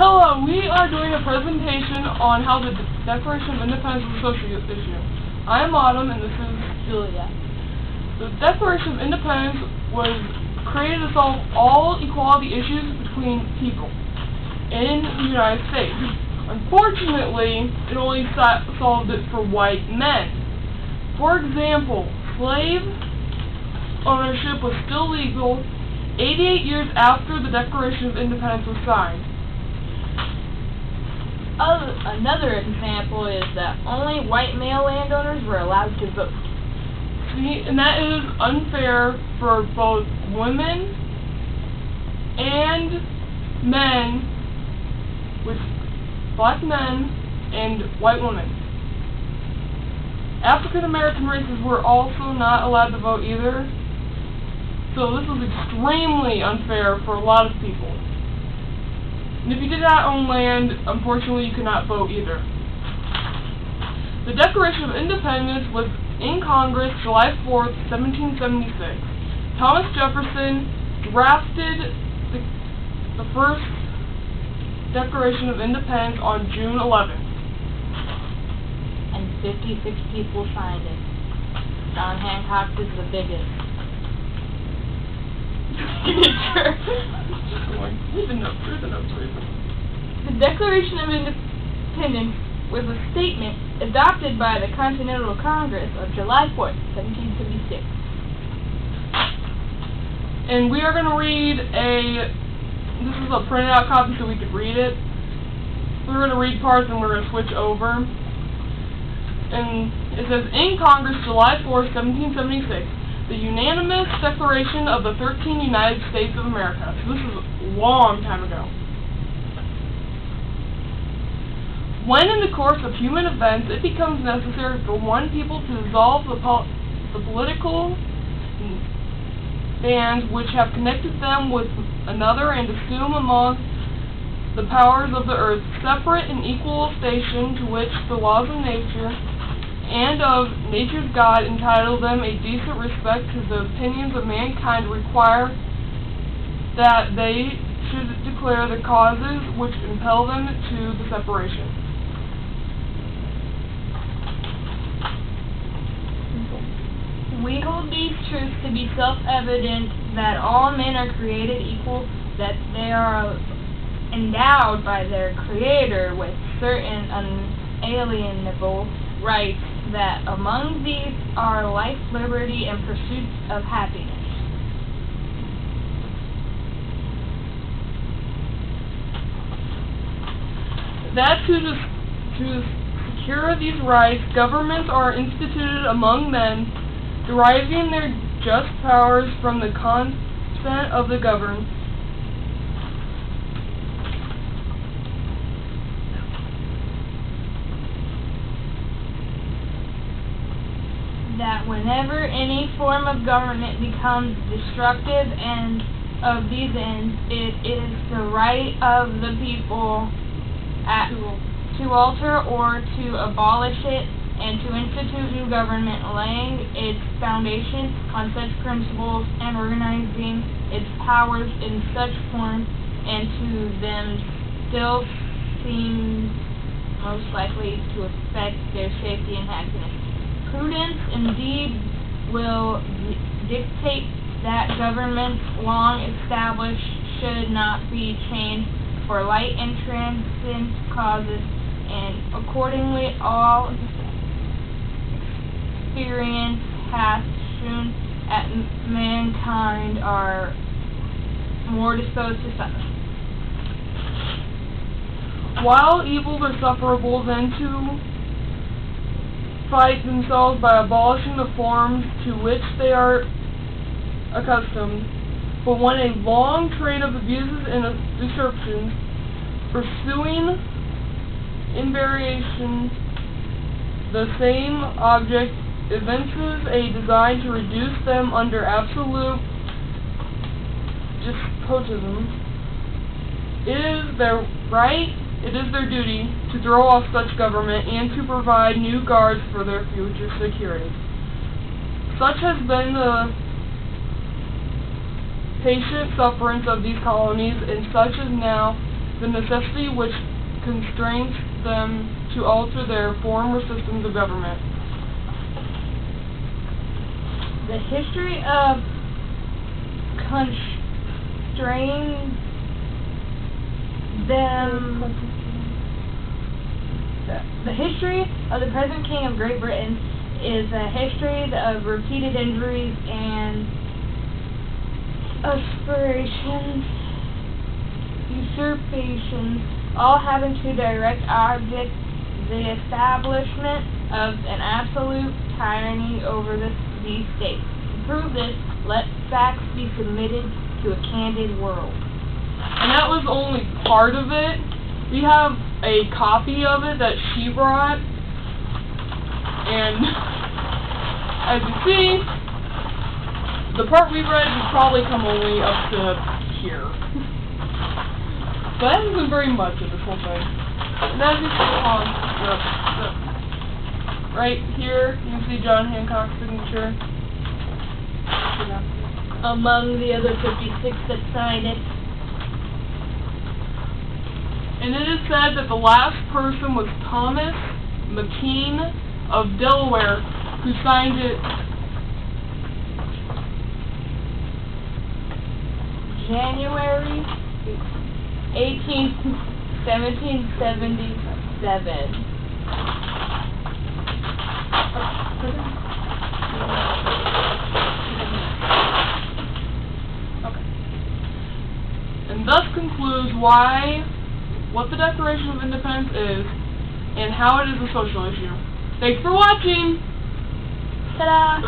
Hello, we are doing a presentation on how the Declaration of Independence is a social issue. I am Autumn, and this is Julia. The Declaration of Independence was created to solve all equality issues between people in the United States. Unfortunately, it only solved it for white men. For example, slave ownership was still legal 88 years after the Declaration of Independence was signed. Another example is that only white male landowners were allowed to vote. See, and that is unfair for both women and men, with black men and white women. African American races were also not allowed to vote either, so this was extremely unfair for a lot of people. And if you did not own land, unfortunately you could not vote either. The Declaration of Independence was in Congress July 4th, 1776. Thomas Jefferson drafted the first Declaration of Independence on June 11th. And 56 people signed it. John Hancock is the biggest. The Declaration of Independence was a statement adopted by the Continental Congress of July 4th, 1776. And we are going to read this is a printed out copy so we could read it. We're going to read parts and we're going to switch over. And it says, in Congress, July 4th, 1776, the unanimous declaration of the 13 United States of America. So this is a long time ago. When in the course of human events it becomes necessary for one people to dissolve the political bands which have connected them with another and assume among the powers of the earth separate and equal station to which the laws of nature and of nature's God entitle them a decent respect to the opinions of mankind, require that they should declare the causes which impel them to the separation. We hold these truths to be self-evident, that all men are created equal, that they are endowed by their Creator with certain unalienable rights, that among these are life, liberty, and pursuit of happiness. That to secure these rights, governments are instituted among men, deriving their just powers from the consent of the governed. That whenever any form of government becomes destructive and of these ends, it is the right of the people to alter or to abolish it, and to institute new government, laying its foundation on such principles and organizing its powers in such form, and to them still seems most likely to affect their safety and happiness. Prudence, indeed, will dictate that governments long established should not be changed for light and transient causes, and accordingly all experience hath shewn that mankind are more disposed to suffer. While evils are sufferable, then to fight themselves by abolishing the forms to which they are accustomed. But when a long train of abuses and usurpations, pursuing in variation the same object, evinces a design to reduce them under absolute despotism, it is their right, it is their duty to throw off such government and to provide new guards for their future security. Such has been the patient sufferance of these colonies, and such is now the necessity which constrains them to alter their form or systems of government. The history of constraining them. The history of the present King of Great Britain is a history of repeated injuries and aspirations, usurpations, all having to direct object the establishment of an absolute tyranny over these states. To prove this, let facts be submitted to a candid world. And that was only part of it. We have a copy of it that she brought, and as you see, the part we read would probably come only up to here. So that isn't very much of this whole thing. And as you see right here, you can see John Hancock's signature. Among the other 56 that signed it. And it is said that the last person was Thomas McKean of Delaware, who signed it January 1777. Okay. And thus concludes what the Declaration of Independence is, and how it is a social issue. Thanks for watching! Ta-da!